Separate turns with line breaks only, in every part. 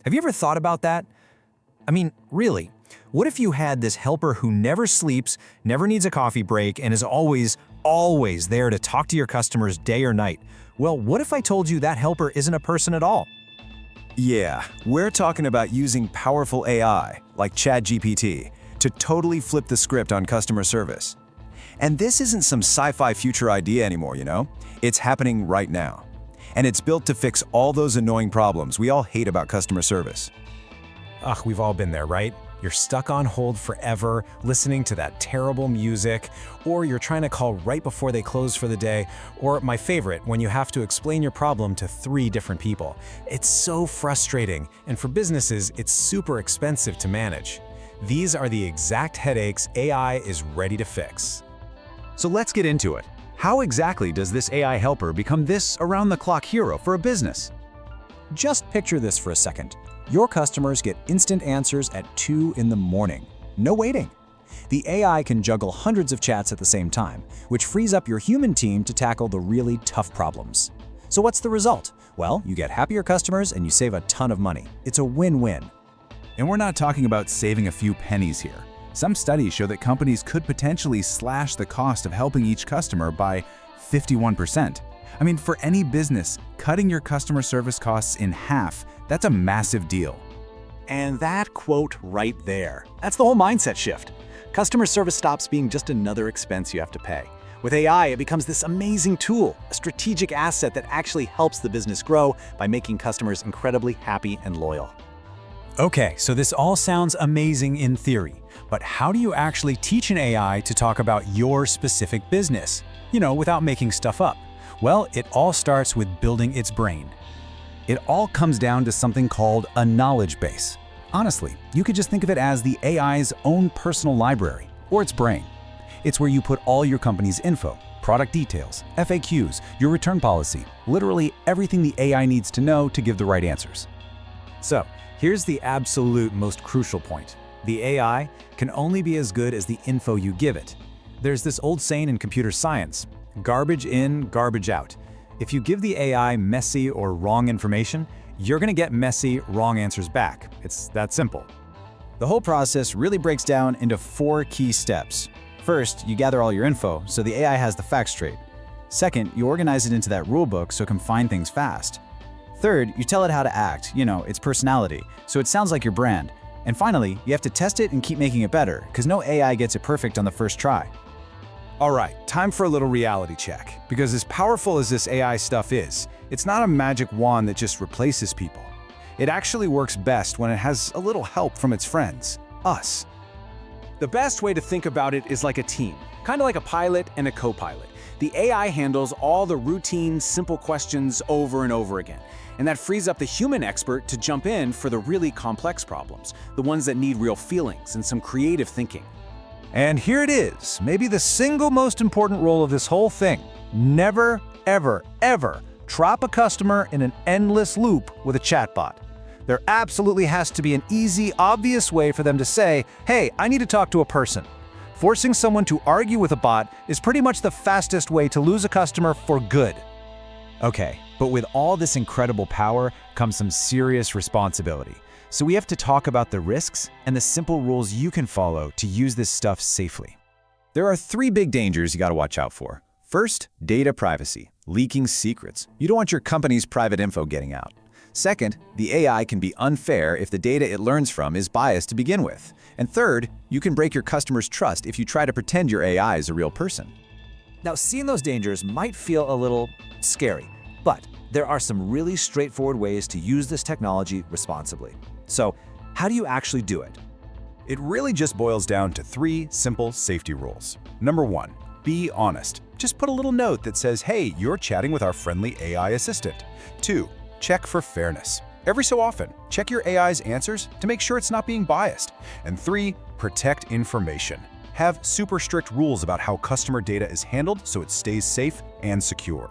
Have you ever thought about that? I mean, really, what if you had this helper who never sleeps, never needs a coffee break, and is always there to talk to your customers day or night? Well, what if I told you that helper isn't a person at all?
Yeah, we're talking about using powerful AI, like ChatGPT, to totally flip the script on customer service. And this isn't some sci-fi future idea anymore, you know? It's happening right now. And it's built to fix all those annoying problems we all hate about customer service.
Ugh, we've all been there, right? You're stuck on hold forever, listening to that terrible music, or you're trying to call right before they close for the day, or my favorite, when you have to explain your problem to 3 different people. It's so frustrating, and for businesses, it's super expensive to manage. These are the exact headaches AI is ready to fix.
So let's get into it. How exactly does this AI helper become this around-the-clock hero for a business?
Just picture this for a second. Your customers get instant answers at 2 in the morning. No waiting. The AI can juggle hundreds of chats at the same time, which frees up your human team to tackle the really tough problems. So what's the result? Well, you get happier customers and you save a ton of money. It's a win-win.
And we're not talking about saving a few pennies here. Some studies show that companies could potentially slash the cost of helping each customer by 51%. I mean, for any business, cutting your customer service costs in half, that's a massive deal.
And that quote right there, that's the whole mindset shift. Customer service stops being just another expense you have to pay. With AI, it becomes this amazing tool, a strategic asset that actually helps the business grow by making customers incredibly happy and loyal.
Okay, so this all sounds amazing in theory, but how do you actually teach an AI to talk about your specific business? You know, without making stuff up. Well, it all starts with building its brain.
It all comes down to something called a knowledge base. Honestly, you could just think of it as the AI's own personal library, or its brain. It's where you put all your company's info, product details, FAQs, your return policy, literally everything the AI needs to know to give the right answers.
So, here's the absolute most crucial point. The AI can only be as good as the info you give it. There's this old saying in computer science, garbage in, garbage out. If you give the AI messy or wrong information, you're gonna get messy, wrong answers back. It's that simple.
The whole process really breaks down into 4 key steps. First, you gather all your info so the AI has the facts straight. Second, you organize it into that rulebook so it can find things fast. Third, you tell it how to act, its personality, so it sounds like your brand. And finally, you have to test it and keep making it better, because no AI gets it perfect on the first try.
All right, time for a little reality check. Because as powerful as this AI stuff is, it's not a magic wand that just replaces people. It actually works best when it has a little help from its friends, us. The best way to think about it is like a team, kind of like a pilot and a co-pilot. The AI handles all the routine, simple questions over and over again. And that frees up the human expert to jump in for the really complex problems, the ones that need real feelings and some creative thinking.
And here it is, maybe the single most important rule of this whole thing. Never, ever, ever trap a customer in an endless loop with a chatbot. There absolutely has to be an easy, obvious way for them to say, hey, I need to talk to a person. Forcing someone to argue with a bot is pretty much the fastest way to lose a customer for good.
Okay, but with all this incredible power comes some serious responsibility. So we have to talk about the risks and the simple rules you can follow to use this stuff safely.
There are 3 big dangers you gotta watch out for. First, data privacy, leaking secrets. You don't want your company's private info getting out. Second, the AI can be unfair if the data it learns from is biased to begin with. And third, you can break your customers' trust if you try to pretend your AI is a real person.
Now, seeing those dangers might feel a little scary, but there are some really straightforward ways to use this technology responsibly. So, how do you actually do it?
It really just boils down to 3 simple safety rules. Number 1, be honest. Just put a little note that says, hey, you're chatting with our friendly AI assistant. 2, check for fairness. Every so often, check your AI's answers to make sure it's not being biased. And 3, protect information. Have super strict rules about how customer data is handled so it stays safe and secure.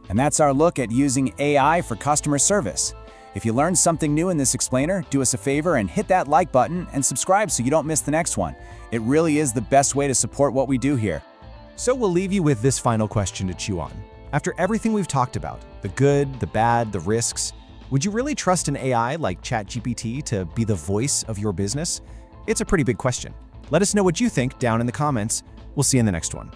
And that's our look at using AI for customer service. If you learned something new in this explainer, do us a favor and hit that like button and subscribe so you don't miss the next one. It really is the best way to support what we do here.
So we'll leave you with this final question to chew on. After everything we've talked about, the good, the bad, the risks,
Would you really trust an AI like ChatGPT to be the voice of your business? It's a pretty big question. Let us know what you think down in the comments. We'll see you in the next one.